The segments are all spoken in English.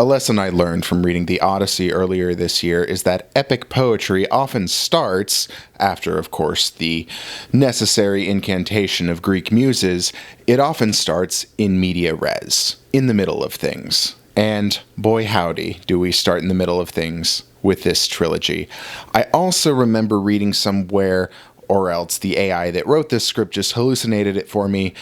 A lesson I learned from reading the Odyssey earlier this year is that epic poetry often starts, after, of course, the necessary incantation of Greek muses, it often starts in media res, in the middle of things. And boy howdy, do we start in the middle of things with this trilogy. I also remember reading somewhere, or else the AI that wrote this script just hallucinated it for me,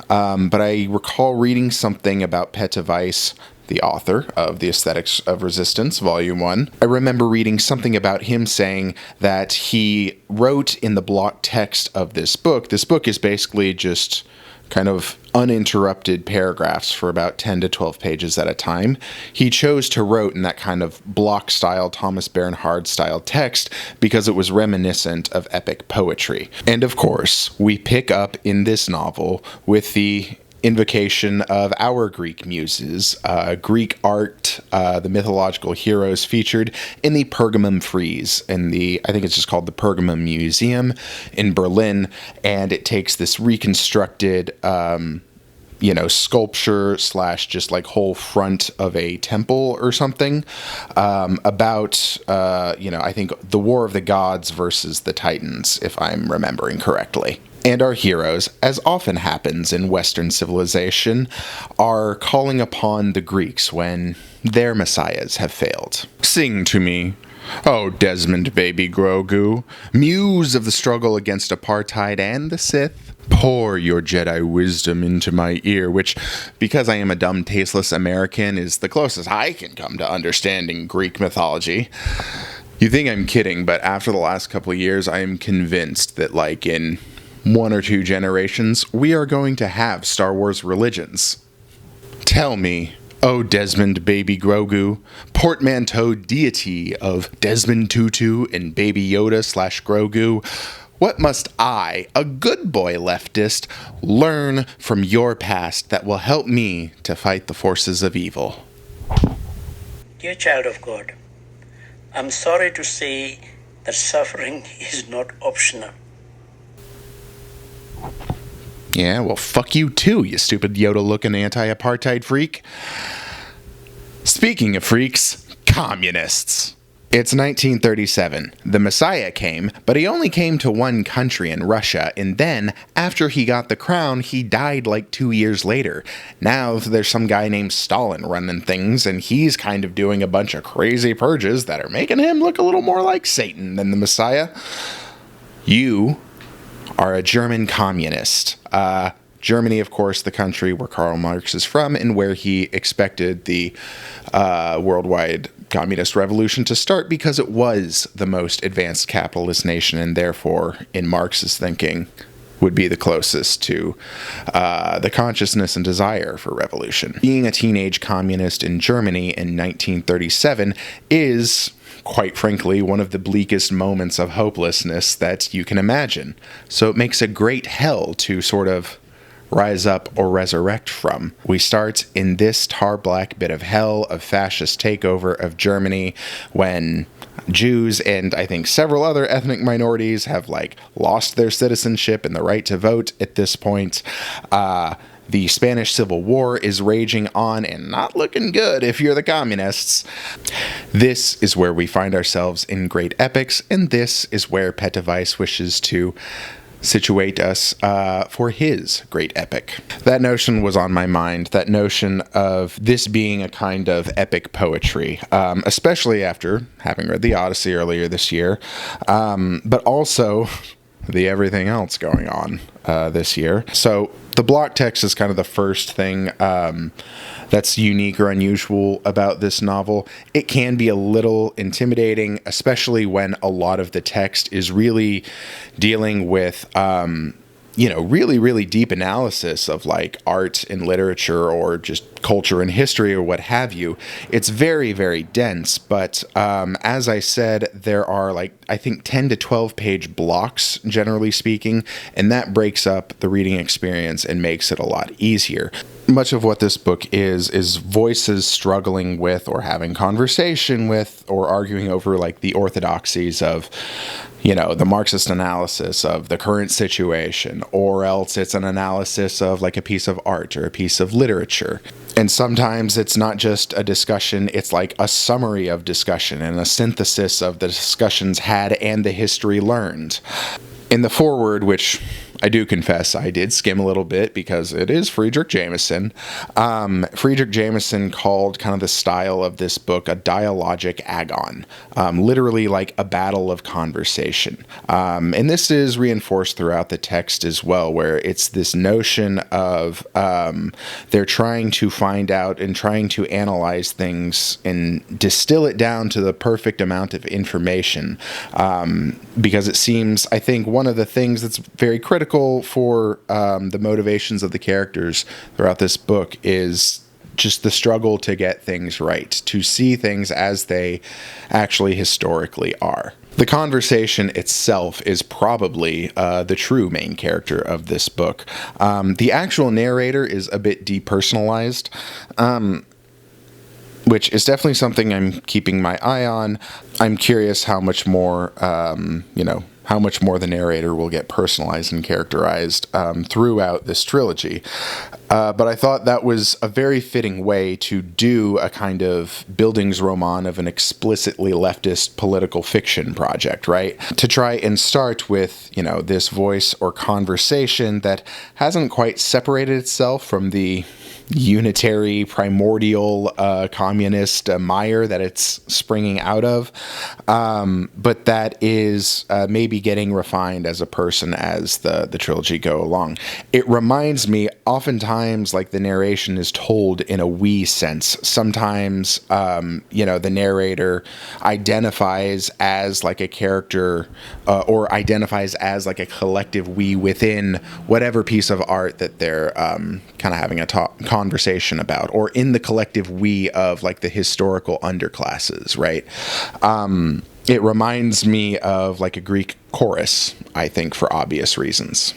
but I recall reading something about Weiss, the author of The Aesthetics of Resistance, Volume 1. I remember reading something about him saying that he wrote in the block text of this book is basically just kind of uninterrupted paragraphs for about 10 to 12 pages at a time. He chose to write in that kind of block style, Thomas Bernhard style text because it was reminiscent of epic poetry. And of course, we pick up in this novel with the invocation of our Greek muses, Greek art, the mythological heroes featured in the Pergamum frieze in I think it's just called the Pergamum Museum in Berlin, and it takes this reconstructed sculpture / just like whole front of a temple or something, about, I think the War of the Gods versus the Titans, if I'm remembering correctly. And our heroes, as often happens in Western civilization, are calling upon the Greeks when their messiahs have failed. Sing to me, oh Desmond Baby Grogu, muse of the struggle against apartheid and the Sith. Pour your Jedi wisdom into my ear, which, because I am a dumb, tasteless American, is the closest I can come to understanding Greek mythology. You think I'm kidding, but after the last couple of years, I am convinced that, in 1 or 2 generations, we are going to have Star Wars religions. Tell me, oh Desmond Baby Grogu, portmanteau deity of Desmond Tutu and Baby Yoda / Grogu, what must I, a good boy leftist, learn from your past that will help me to fight the forces of evil? Dear child of God, I'm sorry to say that suffering is not optional. Yeah, well, fuck you too, you stupid Yoda-looking anti-apartheid freak. Speaking of freaks, communists. It's 1937. The Messiah came, but he only came to one country in Russia, and then, after he got the crown, he died 2 years later. Now there's some guy named Stalin running things, and he's kind of doing a bunch of crazy purges that are making him look a little more like Satan than the Messiah. You are a German communist. Germany, of course, the country where Karl Marx is from and where he expected the worldwide communist revolution to start because it was the most advanced capitalist nation and therefore, in Marx's thinking, would be the closest to the consciousness and desire for revolution. Being a teenage communist in Germany in 1937 is, quite frankly, one of the bleakest moments of hopelessness that you can imagine. So it makes a great hell to sort of rise up or resurrect from. We start in this tar-black bit of hell of fascist takeover of Germany when Jews and I think several other ethnic minorities have lost their citizenship and the right to vote at this point. The Spanish Civil War is raging on and not looking good if you're the communists. This is where we find ourselves in great epics, and this is where Weiss wishes to situate us for his great epic. That notion was on my mind, that notion of this being a kind of epic poetry, especially after having read the Odyssey earlier this year, but also the everything else going on this year. So the block text is kind of the first thing that's unique or unusual about this novel. It can be a little intimidating, especially when a lot of the text is really dealing with really, really deep analysis of art and literature or just culture and history or what have you. It's very, very dense, but as I said, there are I think 10 to 12 page blocks, generally speaking, and that breaks up the reading experience and makes it a lot easier. Much of what this book is voices struggling with or having conversation with or arguing over the orthodoxies of the Marxist analysis of the current situation, or else it's an analysis of a piece of art or a piece of literature. And sometimes it's not just a discussion, it's like a summary of discussion and a synthesis of the discussions had and the history learned. In the foreword, which I do confess I did skim a little bit because it is Friedrich Jameson. Friedrich Jameson called kind of the style of this book a dialogic agon, literally like a battle of conversation. And this is reinforced throughout the text as well, where it's this notion of they're trying to find out and trying to analyze things and distill it down to the perfect amount of information. Because it seems, I think, one of the things that's very critical for the motivations of the characters throughout this book is just the struggle to get things right, to see things as they actually historically are. The conversation itself is probably the true main character of this book. The actual narrator is a bit depersonalized, which is definitely something I'm keeping my eye on. I'm curious how much more, how much more the narrator will get personalized and characterized throughout this trilogy. But I thought that was a very fitting way to do a kind of Bildungsroman of an explicitly leftist political fiction project, right? To try and start with, this voice or conversation that hasn't quite separated itself from the unitary, primordial, communist mire that it's springing out of, but that is maybe getting refined as a person as the trilogy go along. It reminds me, oftentimes, like the narration is told in a we sense. Sometimes, the narrator identifies as like a character or identifies as like a collective we within whatever piece of art that they're kind of having a conversation about, or in the collective we of like the historical underclasses, right? It reminds me of like a Greek chorus, I think, for obvious reasons.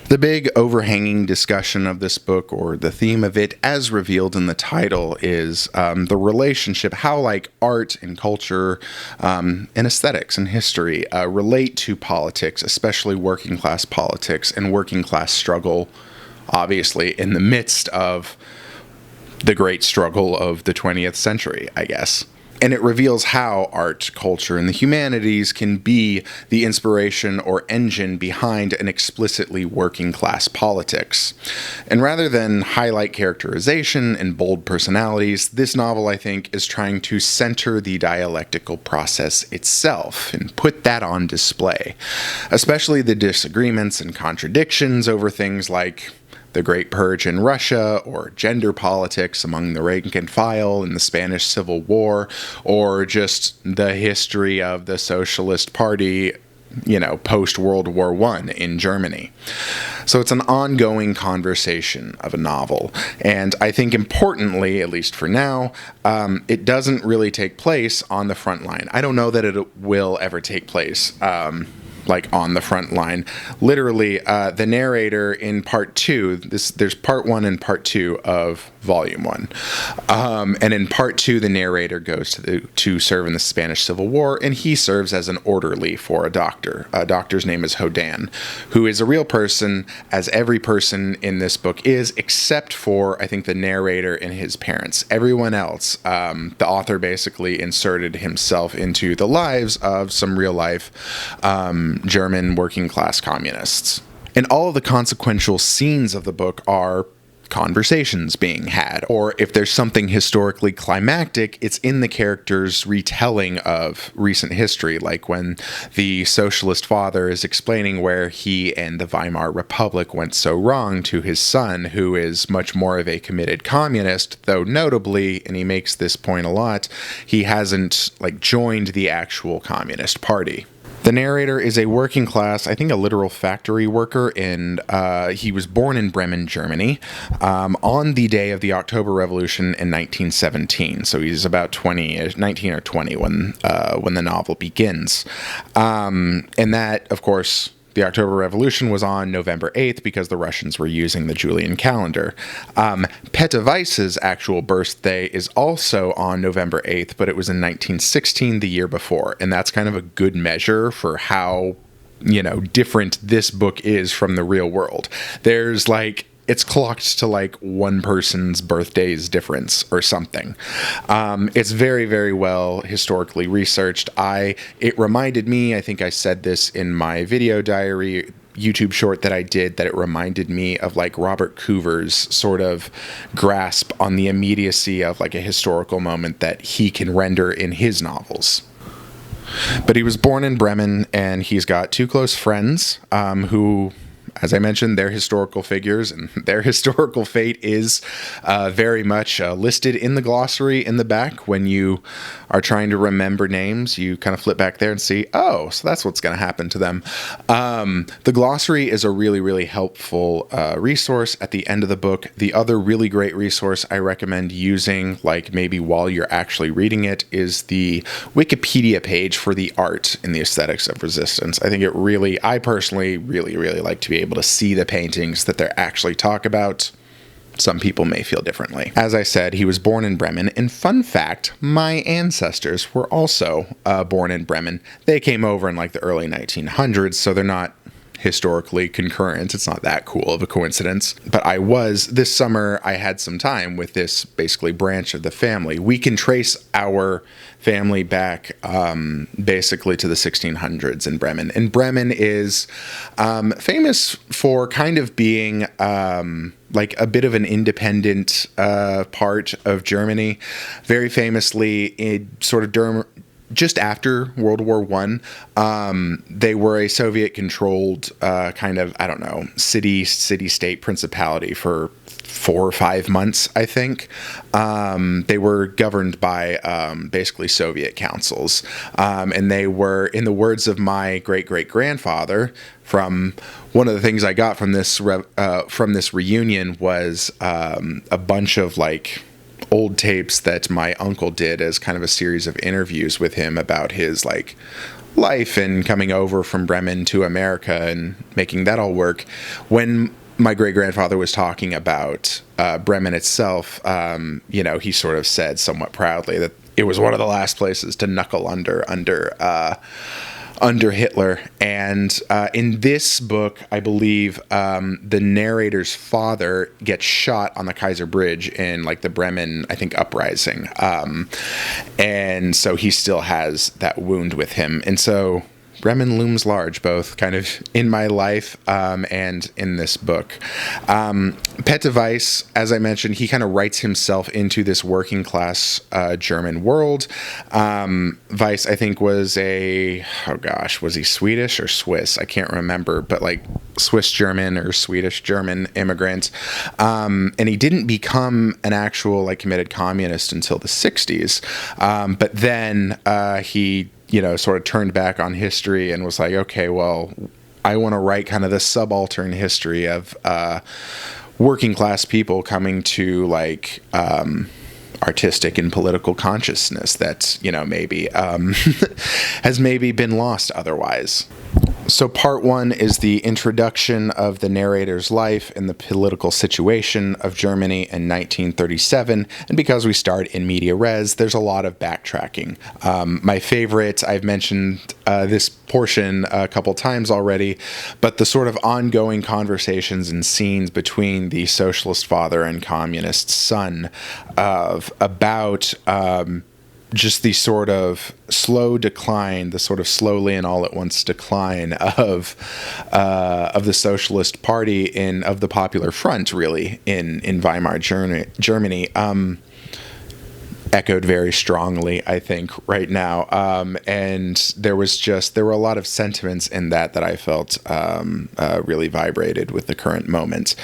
The big overhanging discussion of this book, or the theme of it, as revealed in the title, is the relationship, how like art and culture and aesthetics and history relate to politics, especially working class politics and working class struggle, obviously in the midst of the great struggle of the 20th century, I guess. And it reveals how art, culture, and the humanities can be the inspiration or engine behind an explicitly working class politics. And rather than highlight characterization and bold personalities, this novel, I think, is trying to center the dialectical process itself and put that on display, especially the disagreements and contradictions over things like the Great Purge in Russia, or gender politics among the rank and file in the Spanish Civil War, or just the history of the Socialist Party, post-World War I in Germany. So it's an ongoing conversation of a novel. And I think importantly, at least for now, it doesn't really take place on the front line. I don't know that it will ever take place on the front line. Literally, the narrator in part 2, there's part 1 and part 2 of volume 1. And in part 2, the narrator goes to serve in the Spanish Civil War, and he serves as an orderly for a doctor. A doctor's name is Hodan, who is a real person, as every person in this book is, except for, I think, the narrator and his parents. Everyone else, the author basically inserted himself into the lives of some real-life German working-class communists. And all of the consequential scenes of the book are conversations being had, or if there's something historically climactic, it's in the character's retelling of recent history, like when the socialist father is explaining where he and the Weimar Republic went so wrong to his son, who is much more of a committed communist, though notably, and he makes this point a lot, he hasn't joined the actual Communist Party. The narrator is a working class, I think a literal factory worker, and he was born in Bremen, Germany, on the day of the October Revolution in 1917. So he's about 19 or 20 when the novel begins. And that, of course, the October Revolution was on November 8th because the Russians were using the Julian calendar. Peta Weiss's actual birthday is also on November 8th, but it was in 1916, the year before. And that's kind of a good measure for how, different this book is from the real world. There's it's clocked to like one person's birthday's difference or something. It's very, very well historically researched. It reminded me, I think I said this in my video diary YouTube short that I did, that it reminded me of like Robert Coover's sort of grasp on the immediacy of like a historical moment that he can render in his novels. But he was born in Bremen, and he's got two close friends who, as I mentioned, they're historical figures, and their historical fate is very much listed in the glossary in the back. When you are trying to remember names, you kind of flip back there and see, oh, so that's what's going to happen to them. The glossary is a really, really helpful resource at the end of the book. The other really great resource I recommend using, like maybe while you're actually reading it, is the Wikipedia page for the art in the aesthetics of resistance. I think I personally really, really like to be able to see the paintings that they actually talk about. Some people may feel differently. As I said, he was born in Bremen, and fun fact, my ancestors were also born in Bremen. They came over in like the early 1900s, so they're not historically concurrent. It's not that cool of a coincidence. But this summer, I had some time with this basically branch of the family. We can trace our family back basically to the 1600s in Bremen. And Bremen is famous for kind of being like a bit of an independent part of Germany. Very famously, just after World War I, they were a Soviet-controlled kind of, city-state principality for 4 or 5 months, I think. They were governed by basically Soviet councils. And they were, in the words of my great-great-grandfather, from one of the things I got from this reunion was a bunch of like old tapes that my uncle did as kind of a series of interviews with him about his like life and coming over from Bremen to America and making that all work. When my great-grandfather was talking about Bremen itself, he sort of said somewhat proudly that it was one of the last places to knuckle under Hitler. And in this book, I believe the narrator's father gets shot on the Kaiser Bridge in like the Bremen, I think, uprising. And so he still has that wound with him. And so Bremen looms large, both kind of in my life and in this book. Pette Weiss, as I mentioned, he kind of writes himself into this working class German world. Weiss, I think, was was he Swedish or Swiss? I can't remember, but like Swiss-German or Swedish-German immigrant. And he didn't become an actual like committed communist until the 60s. But then he sort of turned back on history and was like, okay, well, I want to write kind of the subaltern history of working class people coming to like artistic and political consciousness that, maybe has maybe been lost otherwise. So part 1 is the introduction of the narrator's life and the political situation of Germany in 1937. And because we start in media res, there's a lot of backtracking. My favorite, I've mentioned this portion a couple times already, but the sort of ongoing conversations and scenes between the socialist father and communist son about just the sort of slow decline, the sort of slowly and all at once decline of the Socialist Party of the Popular Front, really, in Weimar Germany. Echoed very strongly, I think, right now. And there were a lot of sentiments in that I felt really vibrated with the current moment.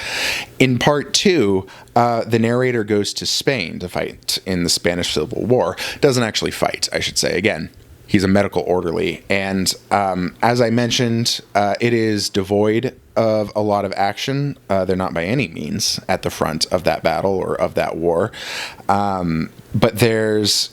In part 2, the narrator goes to Spain to fight in the Spanish Civil War. Doesn't actually fight, I should say. Again, he's a medical orderly. And as I mentioned, it is devoid of a lot of action. They're not by any means at the front of that battle or of that war. But there's,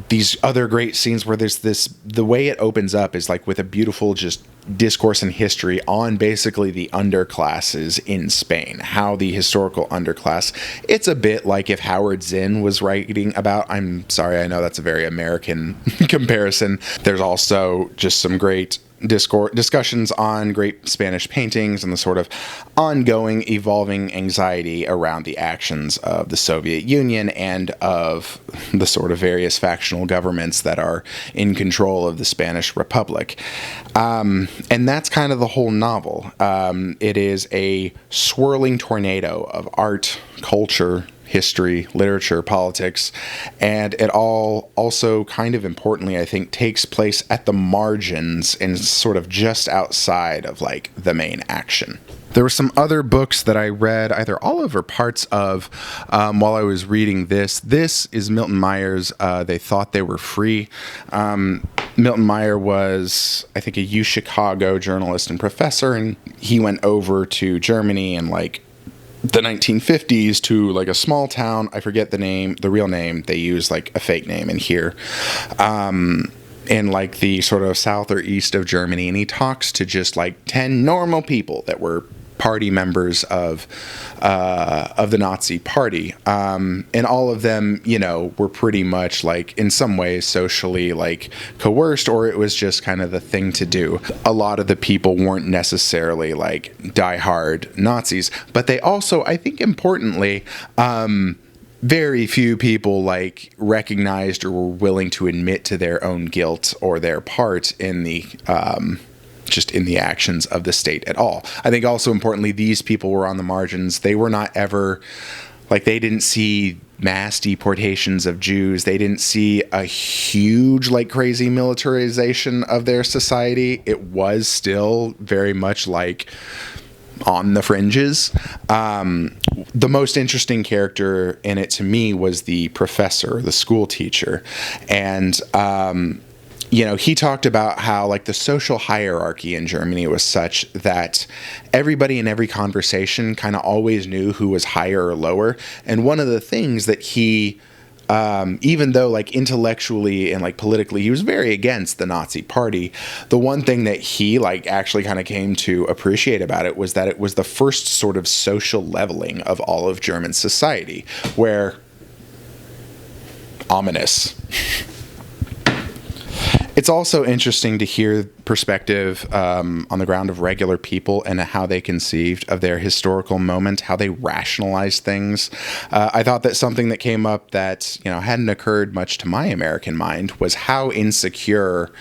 these other great scenes where there's the way it opens up is like with a beautiful just discourse and history on basically the underclasses in Spain, how the historical underclass, it's a bit like if Howard Zinn was writing about, I'm sorry, I know that's a very American comparison. There's also just some great discussions on great Spanish paintings and the sort of ongoing, evolving anxiety around the actions of the Soviet Union and of the sort of various factional governments that are in control of the Spanish Republic. And that's kind of the whole novel. It is a swirling tornado of art, culture, history, literature, politics, and it all also kind of importantly, I think, takes place at the margins and sort of just outside of like the main action. There were some other books that I read, either all of or parts of, while I was reading this. This is Milton Mayer's They Thought They Were Free. Milton Mayer was, I think, a UChicago journalist and professor, and he went over to Germany and like the 1950s to like a small town. I forget the real name. They use like a fake name in here. In like the sort of south or east of Germany. And he talks to just like 10 normal people that were party members of the Nazi party. And all of them, you know, were pretty much like in some ways socially like coerced, or it was just kind of the thing to do. A lot of the people weren't necessarily like diehard Nazis, but they also, I think importantly, very few people like recognized or were willing to admit to their own guilt or their part in the just in the actions of the state at all. I think also importantly, these people were on the margins. They were not ever like, they didn't see mass deportations of Jews. They didn't see a huge like crazy militarization of their society. It was still very much like on the fringes. The most interesting character in it to me was the professor, the school teacher. And, you know, he talked about how like the social hierarchy in Germany was such that everybody in every conversation kind of always knew who was higher or lower. And one of the things that he, even though like intellectually and like politically he was very against the Nazi party, the one thing that he like actually kind of came to appreciate about it was that it was the first sort of social leveling of all of German society, where ominous. It's also interesting to hear perspective on the ground of regular people and how they conceived of their historical moment, how they rationalized things. I thought that something that came up that, you know, hadn't occurred much to my American mind was how insecure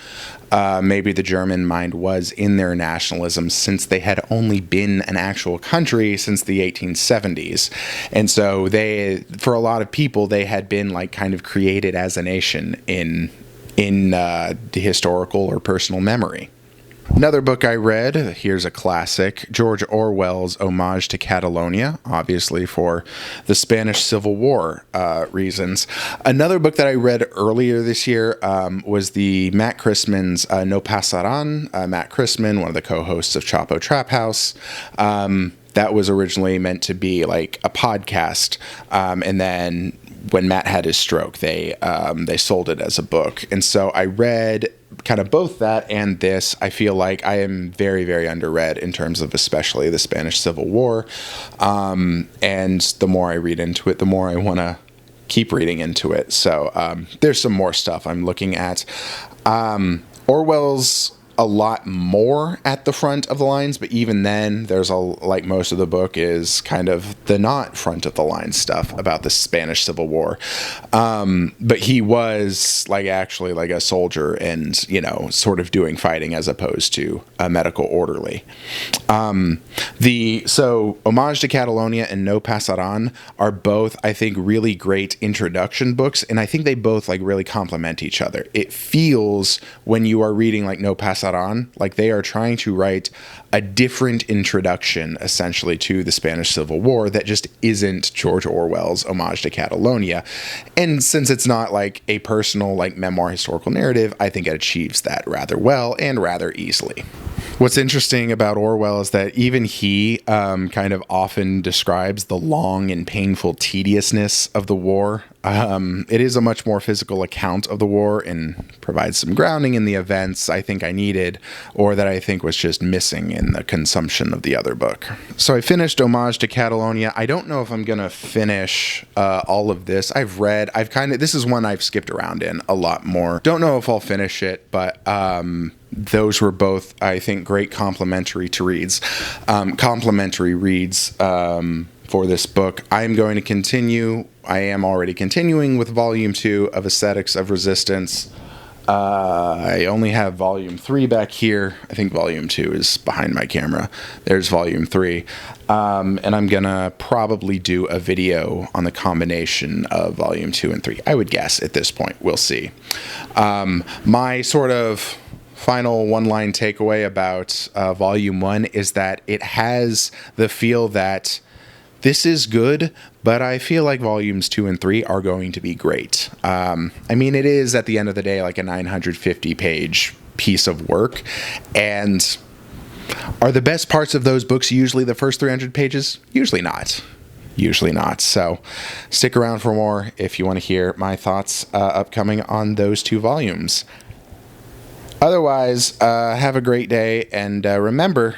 maybe the German mind was in their nationalism, since they had only been an actual country since the 1870s. And so they, for a lot of people, they had been like kind of created as a nation in the historical or personal memory. Another book I read, here's a classic, George Orwell's Homage to Catalonia, obviously for the Spanish Civil War reasons. Another book that I read earlier this year was the Matt Christman's No Pasaran. Matt Christman, one of the co-hosts of Chapo Trap House. That was originally meant to be like a podcast, and then when Matt had his stroke, they sold it as a book. And so I read kind of both that and this. I feel like I am very, very underread in terms of especially the Spanish Civil War. And the more I read into it, the more I want to keep reading into it. So there's some more stuff I'm looking at. Orwell's a lot more at the front of the lines, but even then there's like most of the book is kind of the not front of the line stuff about the Spanish Civil War. But he was like actually like a soldier and, you know, sort of doing fighting as opposed to a medical orderly. So Homage to Catalonia and No Pasaran are both, I think, really great introduction books. And I think they both like really complement each other. It feels when you are reading like No Pasaran, like they are trying to write a different introduction essentially to the Spanish Civil War that just isn't George Orwell's Homage to Catalonia. And since it's not like a personal like memoir historical narrative, I think it achieves that rather well and rather easily. What's interesting about Orwell is that even he kind of often describes the long and painful tediousness of the war. It is a much more physical account of the war and provides some grounding in the events I think I needed, or that I think was just missing in the consumption of the other book. So I finished Homage to Catalonia. I don't know if I'm going to finish all of this. This is one I've skipped around in a lot more. Don't know if I'll finish it, but those were both, I think, great complimentary reads for this book. I am going to continue. I am already continuing with Volume 2 of Aesthetics of Resistance. I only have Volume 3 back here. I think Volume 2 is behind my camera. There's Volume 3. And I'm going to probably do a video on the combination of Volume 2 and 3. I would guess at this point. We'll see. My sort of final one-line takeaway about Volume 1 is that it has the feel that this is good, but I feel like Volumes 2 and 3 are going to be great. I mean, it is, at the end of the day, like a 950-page piece of work. And are the best parts of those books usually the first 300 pages? Usually not. Usually not. So stick around for more if you want to hear my thoughts upcoming on those 2 volumes. Otherwise, have a great day, and remember,